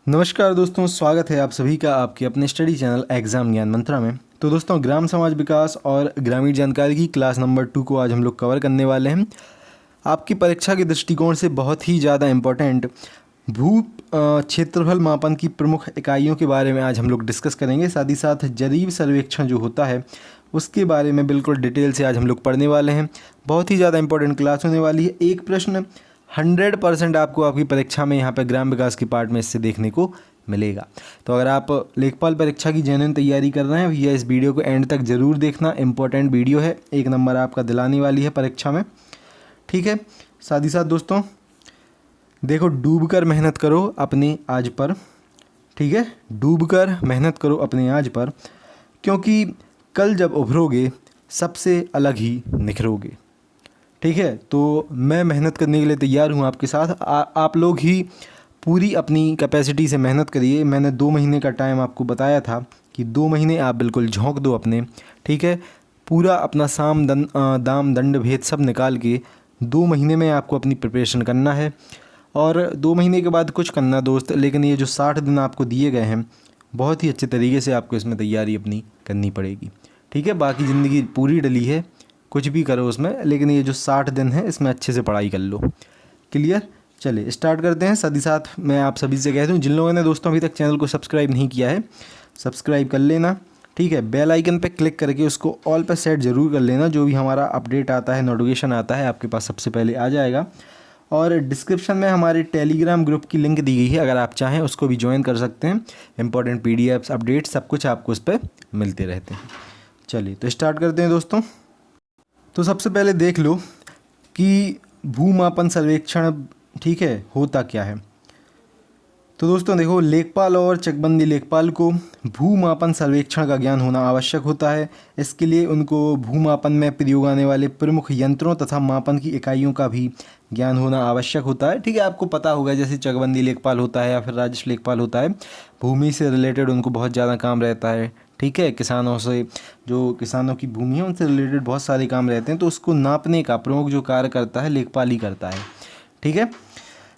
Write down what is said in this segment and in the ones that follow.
नमस्कार दोस्तों, स्वागत है आप सभी का आपके अपने स्टडी चैनल एग्ज़ाम ज्ञान मंत्रा में। तो दोस्तों, ग्राम समाज विकास और ग्रामीण जानकारी की क्लास नंबर 2 को आज हम लोग कवर करने वाले हैं। आपकी परीक्षा के दृष्टिकोण से बहुत ही ज़्यादा इम्पोर्टेंट भू क्षेत्रफल मापन की प्रमुख इकाइयों के बारे में आज हम लोग डिस्कस करेंगे। साथ ही साथ जरीब सर्वेक्षण जो होता है उसके बारे में बिल्कुल डिटेल से आज हम लोग पढ़ने वाले हैं। बहुत ही ज़्यादा इंपॉर्टेंट क्लास होने वाली है। एक प्रश्न 100% आपको आपकी परीक्षा में यहाँ पे ग्राम विकास के पार्ट में इससे देखने को मिलेगा। तो अगर आप लेखपाल परीक्षा की जेन्युइन तैयारी कर रहे हैं भैया, इस वीडियो को एंड तक ज़रूर देखना। इंपॉर्टेंट वीडियो है, 1 नंबर आपका दिलाने वाली है परीक्षा में। ठीक है, साथ ही साथ दोस्तों देखो, डूब कर मेहनत करो अपने आज पर। ठीक है, डूब कर मेहनत करो अपने आज पर, क्योंकि कल जब उभरोगे सबसे अलग ही निखरोगे। ठीक है, तो मैं मेहनत करने के लिए तैयार हूँ आपके साथ। आप लोग ही पूरी अपनी कैपेसिटी से मेहनत करिए। मैंने 2 महीने का टाइम आपको बताया था कि 2 महीने आप बिल्कुल झोंक दो अपने। ठीक है, पूरा अपना दाम दंड भेद सब निकाल के 2 महीने में आपको अपनी प्रिपरेशन करना है। और 2 महीने के बाद कुछ करना दोस्त, लेकिन ये जो 60 दिन आपको दिए गए हैं बहुत ही अच्छे तरीके से आपको इसमें तैयारी अपनी करनी पड़ेगी। ठीक है, बाकी ज़िंदगी पूरी डली है, कुछ भी करो उसमें, लेकिन ये जो 60 दिन है इसमें अच्छे से पढ़ाई कर लो। क्लियर? चलिए स्टार्ट करते हैं। साथ ही साथ मैं आप सभी से कहता हूँ, जिन लोगों ने दोस्तों अभी तक चैनल को सब्सक्राइब नहीं किया है, सब्सक्राइब कर लेना। ठीक है, बेल आइकन पे क्लिक करके उसको ऑल पे सेट ज़रूर कर लेना। जो भी हमारा अपडेट आता है, नोटिफिकेशन आता है, आपके पास सबसे पहले आ जाएगा। और डिस्क्रिप्शन में हमारे टेलीग्राम ग्रुप की लिंक दी गई है, अगर आप चाहें उसको भी ज्वाइन कर सकते हैं। इंपॉर्टेंट PDFs अपडेट सब कुछ आपको उस पर मिलते रहते हैं। चलिए तो स्टार्ट करते हैं दोस्तों। तो सबसे पहले देख लो कि भूमापन सर्वेक्षण, ठीक है, होता क्या है। तो दोस्तों देखो, लेखपाल और चकबंदी लेखपाल को भूमापन सर्वेक्षण का ज्ञान होना आवश्यक होता है। इसके लिए उनको भूमापन में प्रयोग आने वाले प्रमुख यंत्रों तथा मापन की इकाइयों का भी ज्ञान होना आवश्यक होता है। ठीक है, आपको पता होगा जैसे चकबंदी लेखपाल होता है या फिर राजस्व लेखपाल होता है, भूमि से रिलेटेड उनको बहुत ज़्यादा काम रहता है। ठीक है, किसानों से, जो किसानों की भूमि है उनसे रिलेटेड बहुत सारे काम रहते हैं, तो उसको नापने का प्रमुख जो कार्य करता है लेखपाल ही करता है। ठीक है,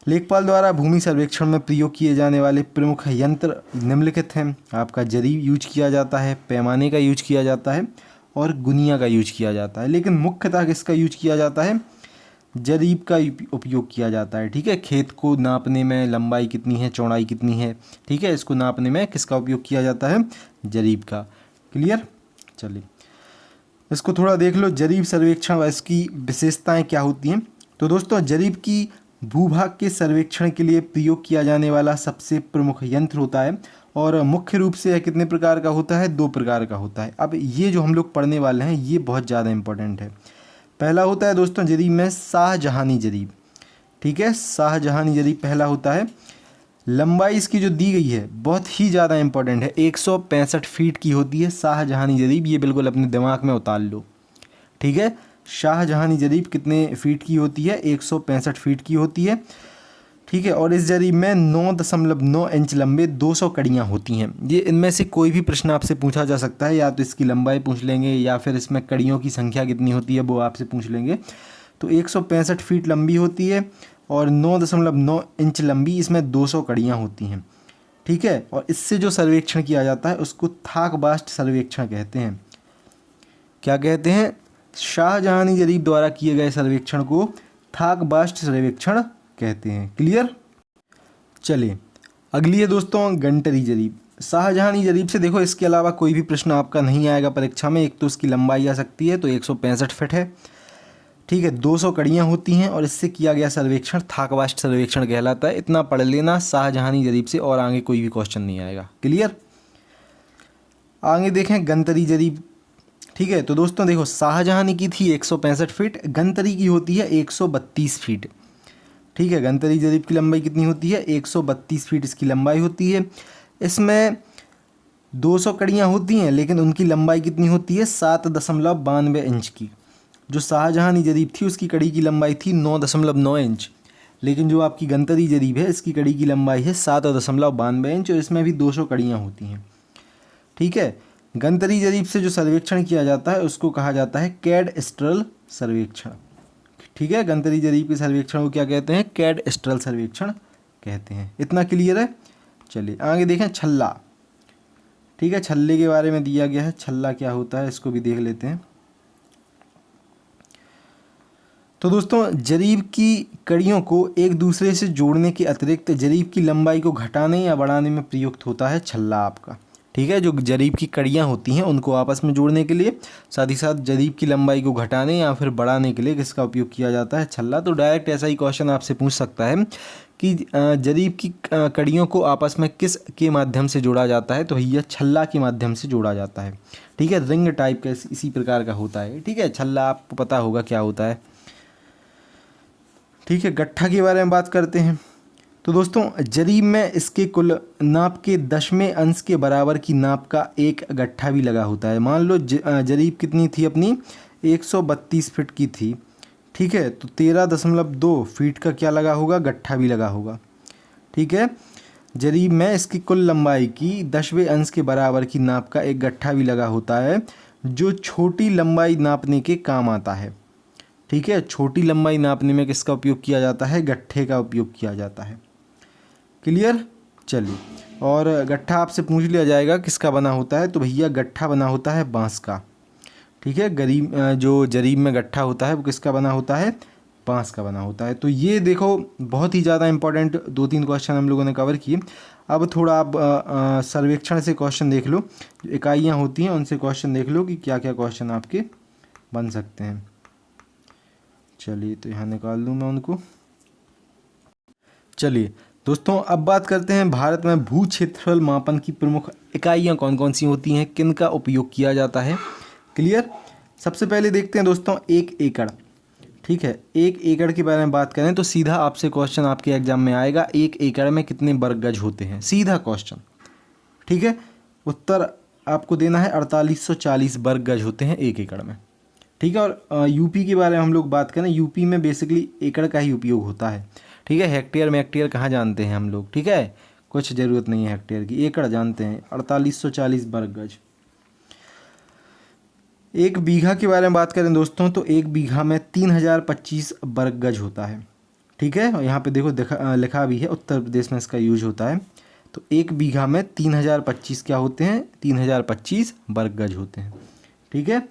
लेखपाल द्वारा भूमि सर्वेक्षण में प्रयोग किए जाने वाले प्रमुख यंत्र निम्नलिखित हैं। आपका जरीब यूज किया जाता है, पैमाने का यूज किया जाता है और गुनिया का यूज किया जाता है। लेकिन मुख्यतः किसका यूज किया जाता है? जरीब का उपयोग किया जाता है। ठीक है, खेत को नापने में लंबाई कितनी है, चौड़ाई कितनी है, ठीक है, इसको नापने में किसका उपयोग किया जाता है? जरीब का। क्लियर? चलिए इसको थोड़ा देख लो, जरीब सर्वेक्षण व इसकी विशेषताएं क्या होती हैं। तो दोस्तों, जरीब की भूभाग के सर्वेक्षण के लिए प्रयोग किया जाने वाला सबसे प्रमुख यंत्र होता है। और मुख्य रूप से यह कितने प्रकार का होता है? 2 प्रकार का होता है। अब ये जो हम लोग पढ़ने वाले हैं ये बहुत ज़्यादा इंपॉर्टेंट है। पहला होता है दोस्तों जरीब में शाहजहानी जरीब। ठीक है, शाहजहानी जरीब पहला होता है। लंबाई इसकी जो दी गई है बहुत ही ज़्यादा इंपॉर्टेंट है, 165 फीट की होती है शाहजहानी जरीब। ये बिल्कुल अपने दिमाग में उतार लो। ठीक है, शाहजहानी जरीब कितने फीट की होती है? 165 फीट की होती है। ठीक है, और इस जरीब में 9.9 इंच लंबे 200 कड़ियाँ होती हैं। ये इनमें से कोई भी प्रश्न आपसे पूछा जा सकता है, या तो इसकी लंबाई पूछ लेंगे या फिर इसमें कड़ियों की संख्या कितनी होती है वो आपसे पूछ लेंगे। तो 165 फीट लंबी होती है और 9.9 इंच लंबी, इसमें 200 कड़ियाँ होती हैं। ठीक है, और इससे जो सर्वेक्षण किया जाता है उसको थाकबास्ट सर्वेक्षण कहते हैं। क्या कहते हैं? शाहजहानी जरीब द्वारा किए गए सर्वेक्षण को थाकबास्ट सर्वेक्षण कहते हैं। क्लियर? चलिए अगली है दोस्तों गंटरी जरीब। शाहजहानी जरीब से देखो, इसके अलावा कोई भी प्रश्न आपका नहीं आएगा परीक्षा में। एक तो इसकी लंबाई आ सकती है, तो 165 फीट है। ठीक है, 200 कड़ियाँ होती हैं और इससे किया गया सर्वेक्षण थाकबास्ट सर्वेक्षण कहलाता है। इतना पढ़ लेना शाहजहानी जरीब से, और आगे कोई भी क्वेश्चन नहीं आएगा। क्लियर? आगे देखें गंतरी जरीब। ठीक है, तो दोस्तों देखो, शाहजहानी की थी 165 फीट, गंतरी की होती है 132 फीट। ठीक है, गंतरी जरीब की लंबाई कितनी होती है? 132 फीट इसकी लंबाई होती है। इसमें 200 कड़ियाँ होती हैं, लेकिन उनकी लंबाई कितनी होती है? 7.92 इंच की। जो शाहजहानी जरीब थी उसकी कड़ी की लंबाई थी 9.9 इंच, लेकिन जो आपकी गंतरी जरीब है इसकी कड़ी की लंबाई है 7.92 इंच, और इसमें भी 200 कड़ियाँ होती हैं। ठीक है, गंतरी जरीब से जो सर्वेक्षण किया जाता है उसको कहा जाता है कैडस्ट्रल सर्वेक्षण। ठीक है, गंतरी जरीब के सर्वेक्षण को क्या कहते हैं? कैडस्ट्रल सर्वेक्षण कहते हैं। इतना क्लियर है? चलिए आगे देखें छल्ला। ठीक है, छल्ले के बारे में दिया गया है, छल्ला क्या होता है इसको भी देख लेते हैं। तो दोस्तों जरीब की कड़ियों को एक दूसरे से जोड़ने के अतिरिक्त जरीब की लंबाई को घटाने या बढ़ाने में प्रयुक्त होता है छल्ला आपका। ठीक है, जो जरीब की कड़ियाँ होती हैं उनको आपस में जोड़ने के लिए, साथ ही साथ जरीब की लंबाई को घटाने या फिर बढ़ाने के लिए किसका उपयोग किया जाता है? छल्ला। तो डायरेक्ट ऐसा ही क्वेश्चन आपसे पूछ सकता है कि जरीब की कड़ियों को आपस में किस के माध्यम से जोड़ा जाता है? तो भैया छल्ला के माध्यम से जोड़ा जाता है। ठीक है, रिंग टाइप का इसी प्रकार का होता है। ठीक है, छल्ला आपको पता होगा क्या होता है। ठीक है, गट्ठा के बारे में बात करते हैं। तो दोस्तों जरीब में इसके कुल नाप के 10वें अंश के बराबर की नाप का एक गट्ठा भी लगा होता है। मान लो जरीब कितनी थी अपनी, 132 फीट की थी। ठीक है, तो 13.2 फीट का क्या लगा होगा? गट्ठा भी लगा होगा। ठीक है, जरीब में इसकी कुल लंबाई की 10वें अंश के बराबर की नाप का एक गट्ठा भी लगा होता है, जो छोटी लंबाई नापने के काम आता है। ठीक है, छोटी लंबाई नापने में किसका उपयोग किया जाता है? गट्ठे का उपयोग किया जाता है। क्लियर? चलिए, और गट्ठा आपसे पूछ लिया जाएगा किसका बना होता है, तो भैया गट्ठा बना होता है बांस का। ठीक है, जो जरीब में गट्ठा होता है वो किसका बना होता है? बांस का बना होता है। तो ये देखो बहुत ही ज़्यादा इंपॉर्टेंट 2-3 क्वेश्चन हम लोगों ने कवर किए। अब थोड़ा आप सर्वेक्षण से क्वेश्चन देख लो, जो इकाइयाँ होती हैं उनसे क्वेश्चन देख लो कि क्या क्या क्वेश्चन आपके बन सकते हैं। चलिए, तो यहाँ निकाल लूँ मैं उनको। चलिए दोस्तों, अब बात करते हैं भारत में भू क्षेत्रफल मापन की प्रमुख इकाइयाँ कौन कौन सी होती हैं, किन का उपयोग किया जाता है। क्लियर? सबसे पहले देखते हैं दोस्तों 1 एकड़। ठीक है, 1 एकड़ के बारे में बात करें तो सीधा आपसे क्वेश्चन आपके एग्जाम में आएगा, 1 एकड़ में कितने वर्ग गज होते हैं? सीधा क्वेश्चन। ठीक है, उत्तर आपको देना है 4840 वर्ग गज होते हैं 1 एकड़ में। ठीक है, और यूपी के बारे में हम लोग बात करें, यूपी में बेसिकली एकड़ का ही उपयोग होता है। ठीक है, हेक्टेयर में हेक्टेयर कहाँ जानते हैं हम लोग। ठीक है, कुछ ज़रूरत नहीं है हेक्टेयर की, एकड़ जानते हैं। 4840 वर्ग गज। 1 बीघा के बारे में बात करें दोस्तों, तो 1 बीघा में 3025 वर्ग गज होता है। ठीक है, और यहाँ पे देखो लिखा भी है, उत्तर प्रदेश में इसका यूज होता है। तो 1 बीघा में 3025 क्या होते हैं? 3025 वर्ग गज होते हैं। ठीक है,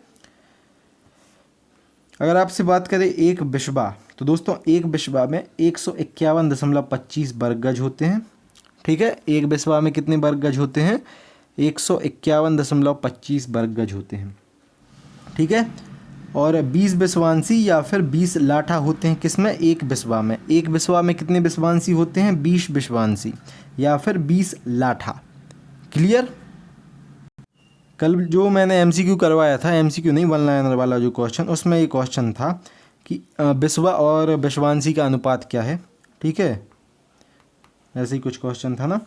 अगर आपसे बात करें 1 बिस्बा, तो दोस्तों 1 बिस्बा में 151.25 वर्ग गज होते हैं। ठीक है, 1 बिस्बा में कितने वर्ग गज होते हैं? 151.25 वर्ग गज होते हैं। ठीक है, और 20 बिस्वांसी या फिर 20 लाठा होते हैं किसमें? 1 बिस्बा में। 1 बिस्बा में कितने बिस्वांसी होते हैं? 20 बिस्वांसी या फिर 20 लाठा। क्लियर? कल जो मैंने एमसीक्यू करवाया था, एमसीक्यू नहीं, वन लाइनर वाला जो क्वेश्चन, उसमें ये क्वेश्चन था कि बिस्वा और बिस्वांसी का अनुपात क्या है। ठीक है, ऐसे ही कुछ क्वेश्चन था ना।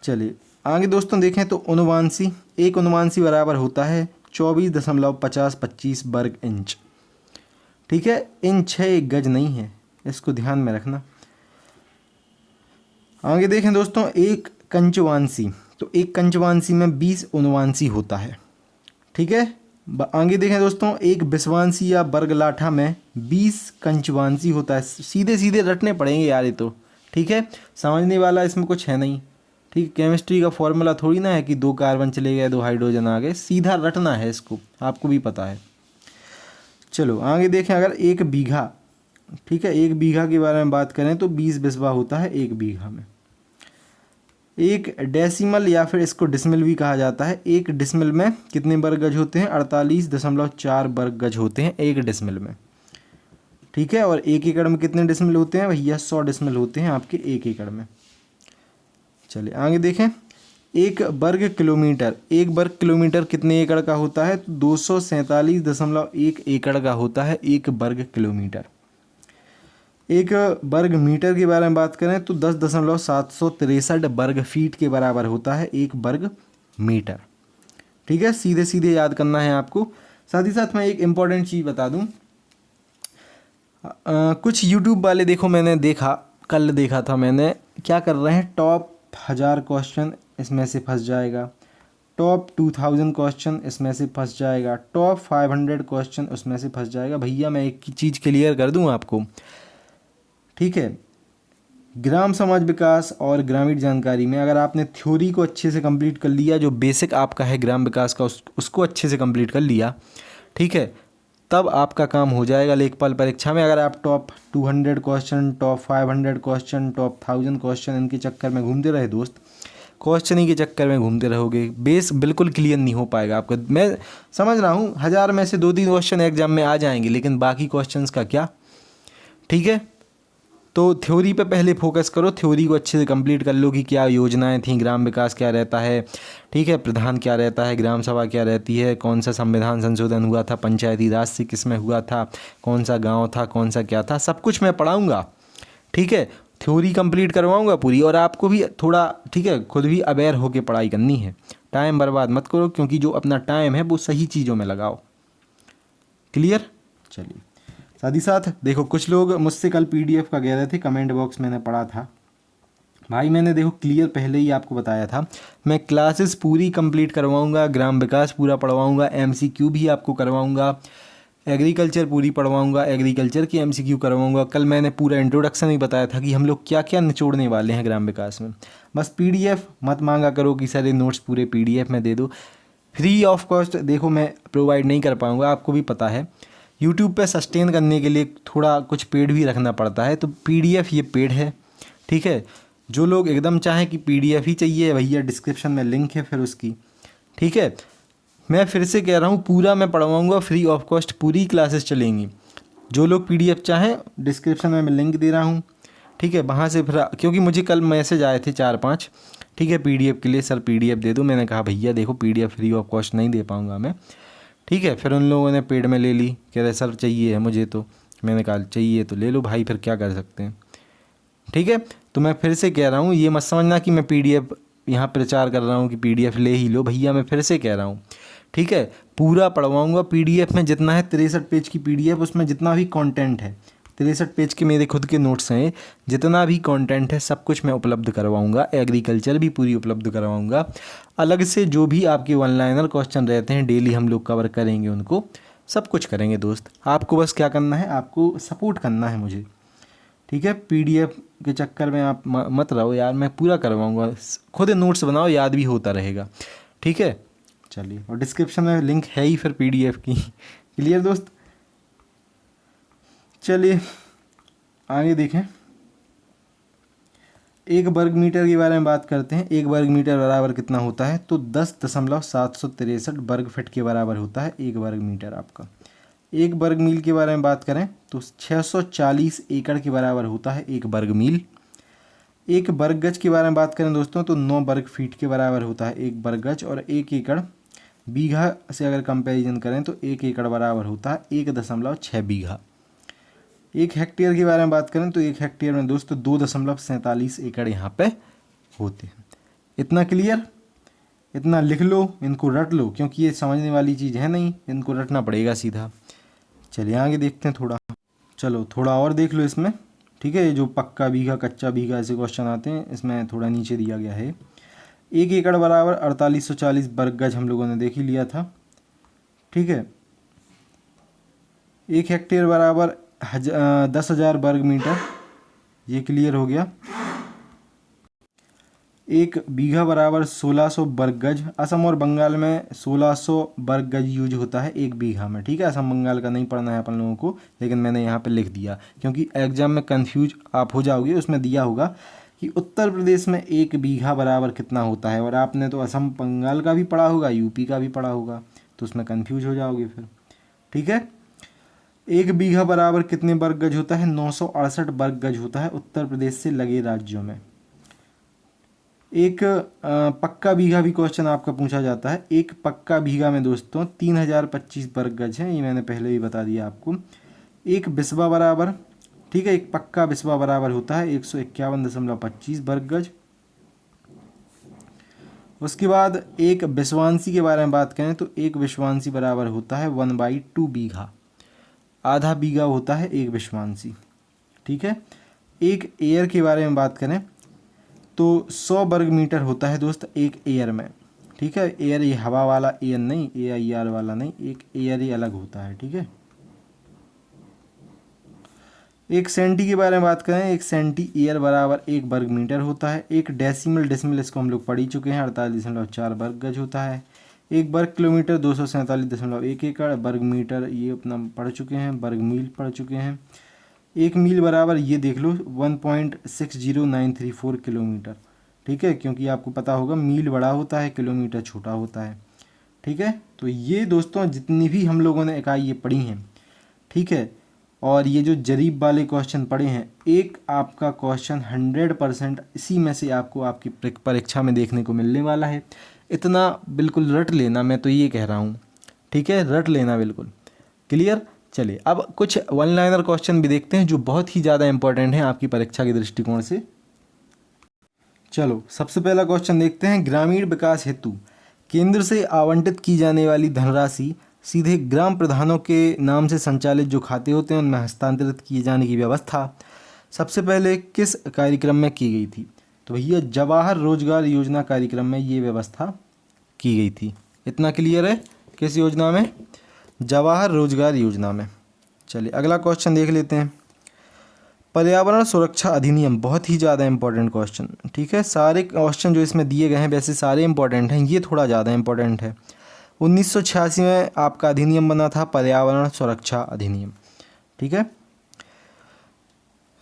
चलिए आगे दोस्तों देखें तो अनुवांशी, 1 अनुवांशी बराबर होता है 24.5025 वर्ग इंच। ठीक है, इंच है, एक गज नहीं है, इसको ध्यान में रखना। आगे देखें दोस्तों 1 कंचवांशी, तो 1 कंचवांशी में 20 अनुवांशी होता है। ठीक है, आगे देखें दोस्तों 1 बिस्वांशी या वर्ग लाठा में 20 कंचवांशी होता है। सीधे सीधे रटने पड़ेंगे यार ये तो। ठीक है, समझने वाला इसमें कुछ है नहीं। ठीक, केमिस्ट्री का फॉर्मूला थोड़ी ना है कि 2 कार्बन चले गए 2 हाइड्रोजन आ गए, सीधा रटना है इसको, आपको भी पता है। चलो आगे देखें, अगर 1 बीघा, ठीक है, 1 बीघा के बारे में बात करें तो 20 बिस्वा होता है 1 बीघा में। 1 डेसिमल या फिर इसको डिसमिल भी कहा जाता है, 1 डिसमिल में कितने वर्ग गज होते हैं? 48.4 वर्ग गज होते हैं 1 डिसमिल में। ठीक है, और 1 एकड़ में कितने डिसमिल होते हैं भैया? 100 डिसमिल होते हैं आपके 1 एकड़ में। चलिए आगे देखें, 1 वर्ग किलोमीटर, 1 वर्ग किलोमीटर कितने एकड़ का होता है? तो 247.1 एकड़ का होता है 1 वर्ग किलोमीटर। 1 वर्ग मीटर के बारे में बात करें तो 10.763 वर्ग फीट के बराबर होता है 1 वर्ग मीटर। ठीक है, सीधे सीधे याद करना है आपको। साथ ही साथ मैं एक इम्पॉर्टेंट चीज़ बता दूं, कुछ यूट्यूब वाले देखो, मैंने देखा, कल देखा था मैंने, क्या कर रहे हैं, टॉप 1000 क्वेश्चन इसमें से फंस जाएगा, टॉप 2000 क्वेश्चन इसमें से फंस जाएगा, टॉप 500 क्वेश्चन उसमें से फंस जाएगा। भैया मैं एक चीज़ क्लियर कर दूं आपको। ठीक है, ग्राम समाज विकास और ग्रामीण जानकारी में अगर आपने थ्योरी को अच्छे से कंप्लीट कर लिया, जो बेसिक आपका है ग्राम विकास का उसको अच्छे से कंप्लीट कर लिया, ठीक है, तब आपका काम हो जाएगा लेखपाल परीक्षा में। अगर आप top 200 question, top 500 question, top 1000 question इनके चक्कर में घूमते रहे दोस्त, क्वेश्चन ही के चक्कर में घूमते रहोगे, बेस बिल्कुल क्लियर नहीं हो पाएगा आपका। मैं समझ रहा हूँ 1000 में से 2-3 क्वेश्चन एग्जाम में आ जाएंगे, लेकिन बाकी क्वेश्चंस का क्या, ठीक है। तो थ्योरी पे पहले फोकस करो, थ्योरी को अच्छे से कंप्लीट कर लो कि क्या योजनाएं थी, ग्राम विकास क्या रहता है, ठीक है, प्रधान क्या रहता है, ग्राम सभा क्या रहती है, कौन सा संविधान संशोधन हुआ था, पंचायती राज से किस में हुआ था, कौन सा गांव था, कौन सा क्या था, सब कुछ मैं पढ़ाऊँगा, ठीक है। थ्योरी कंप्लीट करवाऊँगा पूरी, और आपको भी थोड़ा, ठीक है, खुद भी अवेयर होकर पढ़ाई करनी है। टाइम बर्बाद मत करो, क्योंकि जो अपना टाइम है वो सही चीज़ों में लगाओ। क्लियर? चलिए, साथ ही साथ देखो, कुछ लोग मुझसे कल पीडीएफ का कह रहे थे, कमेंट बॉक्स मैंने पढ़ा था भाई, मैंने देखो क्लियर पहले ही आपको बताया था, मैं क्लासेस पूरी कंप्लीट करवाऊंगा, ग्राम विकास पूरा पढ़वाऊंगा, एमसीक्यू भी आपको करवाऊंगा, एग्रीकल्चर पूरी पढ़वाऊंगा, एग्रीकल्चर की एमसीक्यू करवाऊंगा। कल मैंने पूरा इंट्रोडक्शन ही बताया था कि हम लोग क्या क्या निचोड़ने वाले हैं ग्राम विकास में। बस पीडीएफ मत मांगा करो कि सर ये नोट्स पूरे पीडीएफ में दे दो, फ्री ऑफ कॉस्ट देखो मैं प्रोवाइड नहीं कर पाऊँगा, आपको भी पता है यूट्यूब पे सस्टेन करने के लिए थोड़ा कुछ पेड भी रखना पड़ता है, तो पीडीएफ ये पेड है, ठीक है। जो लोग एकदम चाहें कि पीडीएफ ही चाहिए, भैया डिस्क्रिप्शन में लिंक है फिर उसकी, ठीक है। मैं फिर से कह रहा हूँ, पूरा मैं पढ़वाऊँगा फ्री ऑफ कॉस्ट, पूरी क्लासेस चलेंगी। जो लोग पीडीएफ चाहें, डिस्क्रिप्शन में मैं लिंक दे रहा हूँ, ठीक है, वहाँ से फिर, क्योंकि मुझे कल मैसेज आए थे 4-5, ठीक है, पीडीएफ के लिए, सर पीडीएफ दे दो। मैंने कहा भैया देखो पीडीएफ फ्री ऑफ कॉस्ट नहीं दे पाऊँगा मैं, ठीक है। फिर उन लोगों ने पेड में ले ली, कह रहे सर चाहिए है मुझे, तो मैंने कहा चाहिए तो ले लो भाई, फिर क्या कर सकते हैं, ठीक है। तो मैं फिर से कह रहा हूँ, ये मत समझना कि मैं पीडीएफ यहाँ प्रचार कर रहा हूँ कि पीडीएफ ले ही लो, भैया मैं फिर से कह रहा हूँ, ठीक है, पूरा पढ़वाऊँगा। पीडीएफ में जितना है 63 पेज की पीडीएफ, उसमें जितना भी कंटेंट है, 63 पेज के मेरे खुद के नोट्स हैं, जितना भी कंटेंट है सब कुछ मैं उपलब्ध करवाऊँगा। एग्रीकल्चर भी पूरी उपलब्ध करवाऊँगा। अलग से जो भी आपके वन लाइनर क्वेश्चन रहते हैं डेली हम लोग कवर करेंगे, उनको सब कुछ करेंगे दोस्त। आपको बस क्या करना है, आपको सपोर्ट करना है मुझे, ठीक है। पीडीएफ के चक्कर में आप मत रहो यार, मैं पूरा करवाऊँगा, खुद नोट्स बनाओ, याद भी होता रहेगा, ठीक है। चलिए, और डिस्क्रिप्शन में लिंक है ही फिर पीडीएफ की। क्लियर दोस्त? चलिए आगे देखें, एक वर्ग मीटर के बारे में बात करते हैं। एक वर्ग मीटर बराबर कितना होता है, तो 10.763 वर्ग फीट के बराबर होता है एक वर्ग मीटर आपका। एक वर्ग मील के बारे में बात करें तो 640 एकड़ के बराबर होता है एक वर्ग मील। एक वर्ग गज के बारे में बात करें दोस्तों, तो 9 वर्ग फीट के बराबर होता है एक वर्ग गज। और एक एकड़ बीघा से अगर कंपैरिजन करें तो एक एकड़ बराबर होता है 1.6 बीघा। एक हेक्टेयर के बारे में बात करें तो एक हेक्टेयर में दोस्तों 2.47 एकड़ यहाँ पे होते हैं। इतना क्लियर? इतना लिख लो, इनको रट लो, क्योंकि ये समझने वाली चीज़ है नहीं, इनको रटना पड़ेगा सीधा। चलिए आगे देखते हैं थोड़ा, चलो थोड़ा और देख लो इसमें, ठीक है। ये जो पक्का बीघा, कच्चा बीघा, ऐसे क्वेश्चन आते हैं, इसमें थोड़ा नीचे दिया गया है। एक एकड़ बराबर 4840 वर्ग गज हम लोगों ने देख ही लिया था, ठीक है। एक हेक्टेयर बराबर 10,000 वर्ग मीटर, ये क्लियर हो गया। एक बीघा बराबर 1600 वर्ग गज। असम और बंगाल में 1600 वर्ग गज यूज होता है एक बीघा में, ठीक है। असम बंगाल का नहीं पढ़ना है अपन लोगों को, लेकिन मैंने यहाँ पे लिख दिया क्योंकि एग्जाम में कंफ्यूज आप हो जाओगे। उसमें दिया होगा कि उत्तर प्रदेश में एक बीघा बराबर कितना होता है, और आपने तो असम बंगाल का भी पढ़ा होगा, यूपी का भी पढ़ा होगा, तो उसमें कन्फ्यूज हो जाओगे फिर, ठीक है। एक बीघा बराबर कितने वर्ग गज होता है, 968 वर्ग गज होता है उत्तर प्रदेश से लगे राज्यों में। एक पक्का बीघा भी क्वेश्चन आपका पूछा जाता है। एक पक्का बीघा में दोस्तों 3025 वर्ग गज है, ये मैंने पहले भी बता दिया आपको। एक बिस्वा बराबर, ठीक है, एक पक्का बिस्वा बराबर होता है 151.25 वर्ग गज। उसके बाद एक विश्वांसी के बारे में बात करें तो एक विश्वांसी बराबर होता है 1/2 बीघा, आधा बीघा होता है एक विश्वांसी, ठीक है। एक एयर के बारे में बात करें तो 100 वर्ग मीटर होता है दोस्त एक एयर में, ठीक है। एयर ये हवा वाला एयर नहीं, AIR वाला नहीं, एक एयर ही अलग होता है, ठीक है। एक सेंटी के बारे में बात करें, एक सेंटी ईयर बराबर 1 वर्ग मीटर होता है। एक डेसिमल इसको हम लोग पढ़ ही चुके हैं, 48.4 वर्ग गज होता है। 1 वर्ग किलोमीटर 247.1 एकड़। वर्ग मीटर ये अपना पढ़ चुके हैं। वर्ग मील पढ़ चुके हैं। 1 मील बराबर ये देख लो 1.60934 किलोमीटर। ठीक है, क्योंकि आपको पता होगा मील बड़ा होता है, किलोमीटर छोटा होता है। ठीक है, तो ये दोस्तों जितनी भी हम लोगों ने इकाई ये पढ़ी हैं, ठीक है, और ये जो जरीब वाले क्वेश्चन पढ़े हैं, एक आपका क्वेश्चन 100% इसी में से आपको आपकी परीक्षा में देखने को मिलने वाला है। इतना बिल्कुल रट लेना, मैं तो ये कह रहा हूँ। ठीक है, रट लेना बिल्कुल। क्लियर। चलिए अब कुछ वन लाइनर क्वेश्चन भी देखते हैं जो बहुत ही ज़्यादा इंपॉर्टेंट हैं आपकी परीक्षा के दृष्टिकोण से। चलो सबसे पहला क्वेश्चन देखते हैं। ग्रामीण विकास हेतु केंद्र से आवंटित की जाने वाली धनराशि सीधे ग्राम प्रधानों के नाम से संचालित जो खाते होते हैं उनमें हस्तांतरित किए जाने की व्यवस्था सबसे पहले किस कार्यक्रम में की गई थी? तो भैया जवाहर रोजगार योजना कार्यक्रम में ये व्यवस्था की गई थी। इतना क्लियर है? किस योजना में? जवाहर रोजगार योजना में। चलिए अगला क्वेश्चन देख लेते हैं। पर्यावरण सुरक्षा अधिनियम, बहुत ही ज़्यादा इंपॉर्टेंट क्वेश्चन। ठीक है, सारे क्वेश्चन जो इसमें दिए गए हैं वैसे सारे इंपॉर्टेंट हैं, ये थोड़ा ज़्यादा इंपॉर्टेंट है। 1986 में आपका अधिनियम बना था पर्यावरण सुरक्षा अधिनियम। ठीक है,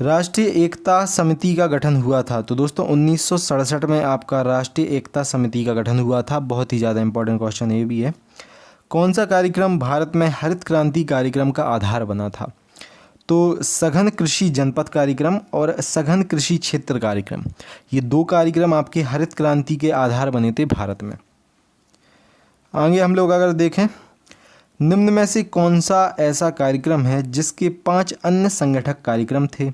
राष्ट्रीय एकता समिति का गठन हुआ था। तो दोस्तों 1967 में आपका राष्ट्रीय एकता समिति का गठन हुआ था। बहुत ही ज़्यादा इंपॉर्टेंट क्वेश्चन ये भी है। कौन सा कार्यक्रम भारत में हरित क्रांति कार्यक्रम का आधार बना था? तो सघन कृषि जनपद कार्यक्रम और सघन कृषि क्षेत्र कार्यक्रम, ये 2 कार्यक्रम आपके हरित क्रांति के आधार बने थे भारत में। आगे हम लोग अगर देखें, निम्न में से कौन सा ऐसा कार्यक्रम है जिसके 5 अन्य संगठक कार्यक्रम थे?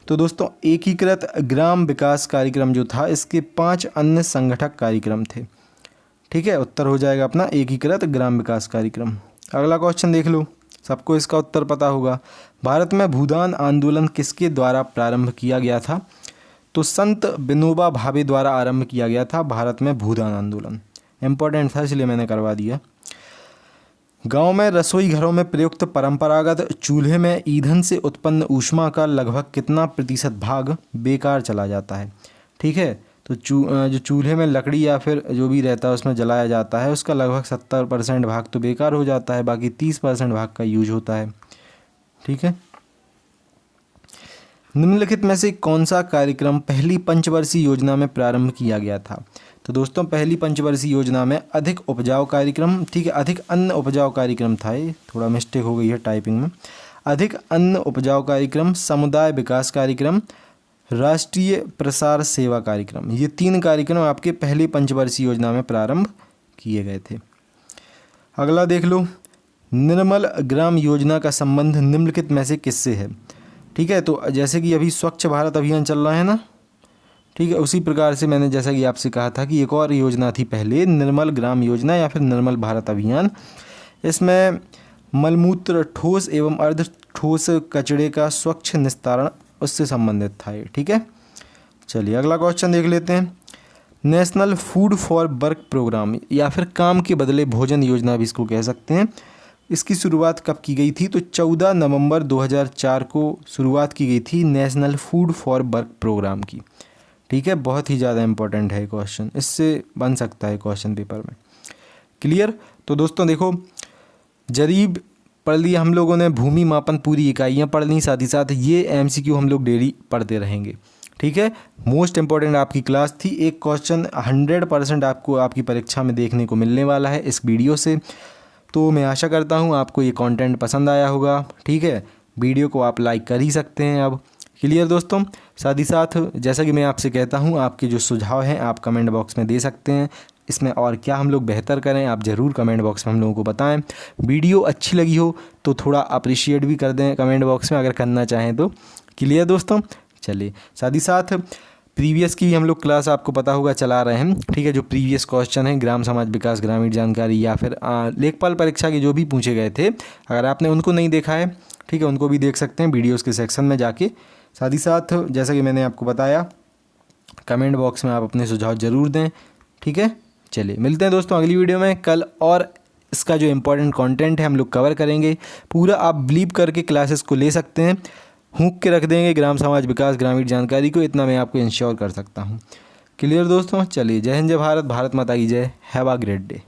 तो दोस्तों एकीकृत ग्राम विकास कार्यक्रम जो था, इसके 5 अन्य संगठक कार्यक्रम थे। ठीक है, उत्तर हो जाएगा अपना एकीकृत ग्राम विकास कार्यक्रम। अगला क्वेश्चन देख लो, सबको इसका उत्तर पता होगा। भारत में भूदान आंदोलन किसके द्वारा प्रारंभ किया गया था? तो संत विनोबा भावे द्वारा आरंभ किया गया था भारत में भूदान आंदोलन। इम्पोर्टेंट था इसलिए मैंने करवा दिया। गांव में रसोई घरों में प्रयुक्त परंपरागत चूल्हे में ईंधन से उत्पन्न ऊष्मा का लगभग कितना प्रतिशत भाग बेकार चला जाता है? ठीक है, तो जो चूल्हे में लकड़ी या फिर जो भी रहता है उसमें जलाया जाता है उसका लगभग 70% भाग तो बेकार हो जाता है, बाकी 30% भाग का यूज होता है। ठीक है, निम्नलिखित में से कौन सा कार्यक्रम पहली पंचवर्षीय योजना में प्रारंभ किया गया था? तो दोस्तों पहली पंचवर्षीय योजना में अधिक उपजाऊ कार्यक्रम, ठीक है, अधिक अन्न उपजाऊ कार्यक्रम था। ये थोड़ा मिस्टेक हो गई है टाइपिंग में। अधिक अन्न उपजाऊ कार्यक्रम, समुदाय विकास कार्यक्रम, राष्ट्रीय प्रसार सेवा कार्यक्रम, ये 3 कार्यक्रम आपके पहले पंचवर्षीय योजना में प्रारंभ किए गए थे। अगला देख लो, निर्मल ग्राम योजना का संबंध निम्नलिखित में से किससे है? ठीक है, तो जैसे कि अभी स्वच्छ भारत अभियान चल रहा है ना, ठीक है, उसी प्रकार से मैंने जैसा कि आपसे कहा था कि एक और योजना थी पहले, निर्मल ग्राम योजना या फिर निर्मल भारत अभियान। इसमें मलमूत्र, ठोस एवं अर्ध ठोस कचरे का स्वच्छ निस्तारण उससे संबंधित था ये। ठीक है, चलिए अगला क्वेश्चन देख लेते हैं। National food for work program या फिर काम के बदले भोजन योजना भी इसको कह सकते हैं, इसकी शुरुआत कब की गई थी? तो 14 नवंबर 2004 को शुरुआत की गई थी national food for work program की। ठीक है, बहुत ही ज़्यादा इंपॉर्टेंट है क्वेश्चन, इससे बन सकता है क्वेश्चन पेपर में। क्लियर। तो दोस्तों देखो, जरीब पढ़ लिया हम लोगों ने, भूमि मापन पूरी इकाइयाँ पढ़ ली, साथ ही साथ ये MCQ हम लोग डेली पढ़ते रहेंगे। ठीक है, मोस्ट इंपॉर्टेंट आपकी क्लास थी। एक क्वेश्चन 100% आपको आपकी परीक्षा में देखने को मिलने वाला है इस वीडियो से। तो मैं आशा करता हूँ आपको ये कंटेंट पसंद आया होगा। ठीक है, वीडियो को आप लाइक कर ही सकते हैं अब। क्लियर दोस्तों। साथ ही साथ जैसा कि मैं आपसे कहता हूँ, आपके जो सुझाव हैं आप कमेंट बॉक्स में दे सकते हैं। इसमें और क्या हम लोग बेहतर करें आप ज़रूर कमेंट बॉक्स में हम लोगों को बताएं। वीडियो अच्छी लगी हो तो थोड़ा अप्रिशिएट भी कर दें कमेंट बॉक्स में, अगर करना चाहें तो। क्लियर दोस्तों। चलिए, साथ ही साथ प्रीवियस की हम लोग क्लास आपको पता होगा चला रहे हैं। ठीक है, जो प्रीवियस क्वेश्चन है ग्राम समाज विकास ग्रामीण जानकारी या फिर लेखपाल परीक्षा के जो भी पूछे गए थे, अगर आपने उनको नहीं देखा है, ठीक है, उनको भी देख सकते हैं वीडियोज़ के सेक्शन में जाके। साथ ही साथ जैसा कि मैंने आपको बताया, कमेंट बॉक्स में आप अपने सुझाव ज़रूर दें। ठीक है, चलिए मिलते हैं दोस्तों अगली वीडियो में कल, और इसका जो इम्पोर्टेंट कंटेंट है हम लोग कवर करेंगे पूरा। आप बिलीव करके क्लासेस को ले सकते हैं, हूक के रख देंगे ग्राम समाज विकास ग्रामीण जानकारी को, इतना मैं आपको इंश्योर कर सकता हूँ। क्लियर दोस्तों, चलिए जय हिंद जय भारत, भारत माता की जय, हैव अ ग्रेट डे।